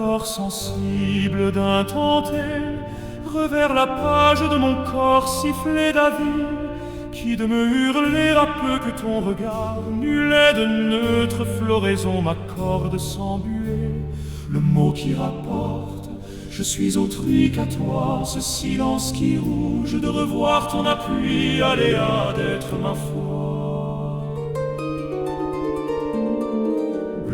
corps sensible d'intenter revers la page de mon corps sifflé d'avis, qui de me hurler à peu que ton regard mulet de neutre floraison m'accorde sans buée le mot qui rapporte. Je suis autrui qu'à toi, ce silence qui rouge de revoir ton appui, aléa d'être ma foi.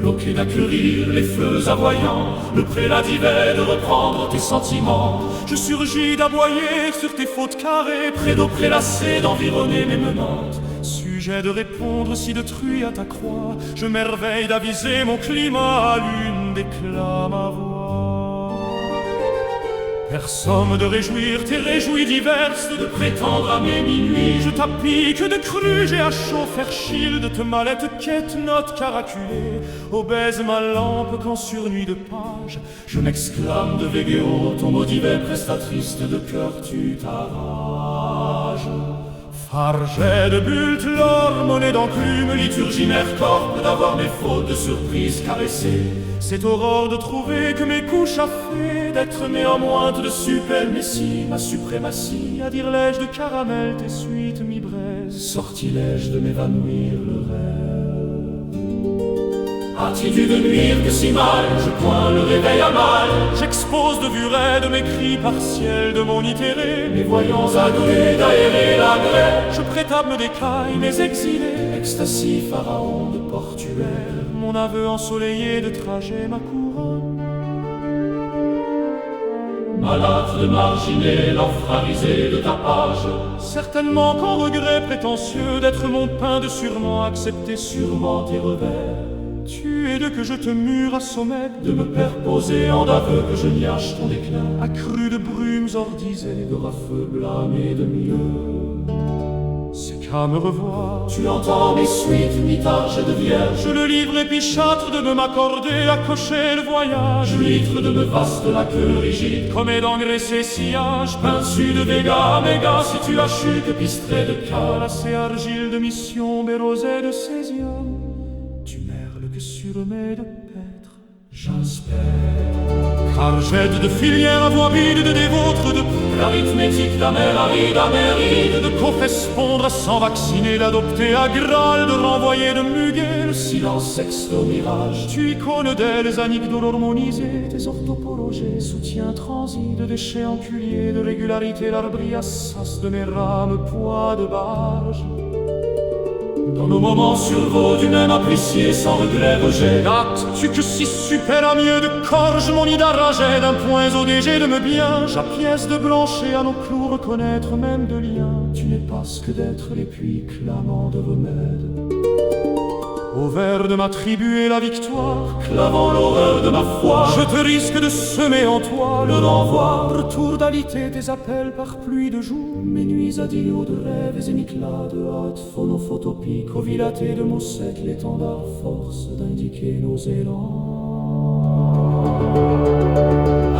Bloqué d'acquérir les feux avoyants, le prélat d'hiver de reprendre tes sentiments. Je surgis d'aboyer sur tes fautes carrées, près d'eau prélassée d'environner mes menottes. Sujet de répondre si de truie à ta croix, je merveille d'aviser mon climat à l'une d'éclat ma voix. Personne de réjouir tes réjouis diverses, de prétendre à mes minuits. Je t'applique de cru, j'ai à chaud faire shield, te mallette quête, note caraculée. Obèse ma lampe quand sur nuit de page, je m'exclame de Végéo, ton mot d'hiver prestatrice de cœur tu t'arrages. Farget de bulte, l'or, monnaie d'enclume, liturgie mercorpe, d'avoir mes fautes de surprise caressées. Cette aurore de trouver que mes couches a fait, d'être néanmoins de super messie, ma suprématie, à dire lège de caramel, tes suites mi braise, sortilège de m'évanouir le rêve. Attitude de nuire que si mal, je poins le réveil à mal, j'expose de vue raide mes cris partiels de mon itéré, mes voyants agrès d'aérer la grêle, je prétable d'écailles mes exilés, ecstasy pharaon de portuaire, mon aveu ensoleillé de trajet ma couronne. Malade de marginer, l'enfrarisé de tapage, certainement qu'en regret prétentieux d'être mon pain de sûrement accepter sûrement tes revers. Tu es de que je te mure à sommet, de me perposer en d'aveu que je niache ton déclin, accru de brumes ordisées, de rafeux blâmés de mieux. C'est qu'à me revoir, tu entends mes suites, mi-targe de vierge, le livre épichâtre de me m'accorder à cocher le voyage, l'huître de me vaste la queue rigide, comme est d'engraisser sillage, pincu de Véga, méga, si tu as chu que pistré de cal, assez argile de mission, bérosé de césium. Tu merles que surmets de pêtre, j'espère. Car j'aide de filière à voix vide, de dévôtre, de l'arithmétique d'amère aride, améride, de correspondre sans vacciner, d'adopter à Graal, de renvoyer de muguer le silence sexte au mirage. Tu icône d'elles, anecdotes harmonisées, tes orthoporogés, soutien transi, de déchets enculiers, de régularité l'arbriassas de mes rames, poids de barge. Dans nos moments survaux du même apprécié sans regret rejet, hâtes-tu que si super à mieux de corge mon ida rageait d'un point ODG de me bien, ja pièce de blancher à nos clous reconnaître même de lien. Tu n'es pas ce que d'être les puits clamant de remède. Au vers de m'attribuer la victoire, clavant l'horreur de ma foi, je te risque de semer en toi le renvoi. Retour d'alité tes appels par pluie de jour, mes nuits adieux de rêves et éclats de hâte, phonophotopique, ovilaté de mots secs, l'étendard force d'indiquer nos élans.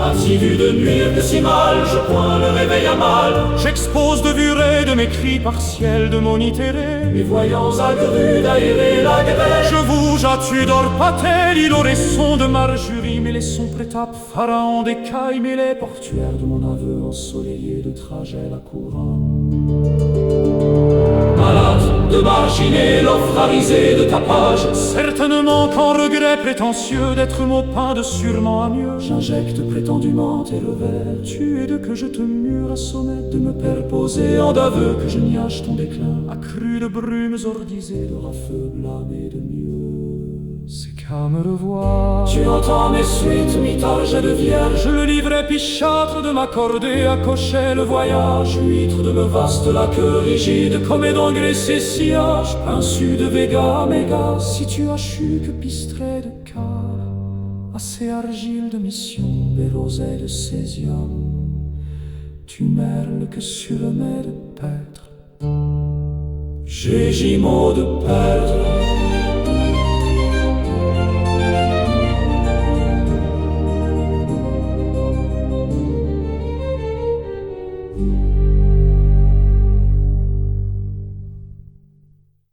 Attitude de nuire que si mal, je poins le réveil à mal, j'expose de vue raide de mes cris partiels de mon itéré, mes voyants agrus d'aérer la grêle. Je vous j'atue d'orpatel, il aurait son de marjurie, mais les sons prétapes, pharaon d'écailles, mais les portuaires de mon aveu ensoleillé de trajet la couronne. Malade de marginer, l'offrarisé de tapage, certainement qu'en regret prétentieux d'être mon pain de sûrement à mieux, j'injecte prétendument tes revers. Tu es de que je te mure à sommet, de me perposer en d'aveu que je niache ton déclin, accru de brumes ordisées, de rafeux blâmés de mieux. C'est qu'à me revoir, tu entends mes suites, mi-targe de vierge, le livre épichâtre de m'accorder à cocher le voyage, huître de me vaste la queue rigide, comme est d'engraisser sillage, pincu de Véga, méga, si tu as chu que pistré de cal, assez argile de mission, bérosé de césium, tu merles que surmets de pêtre, j'ai gimot de perdre.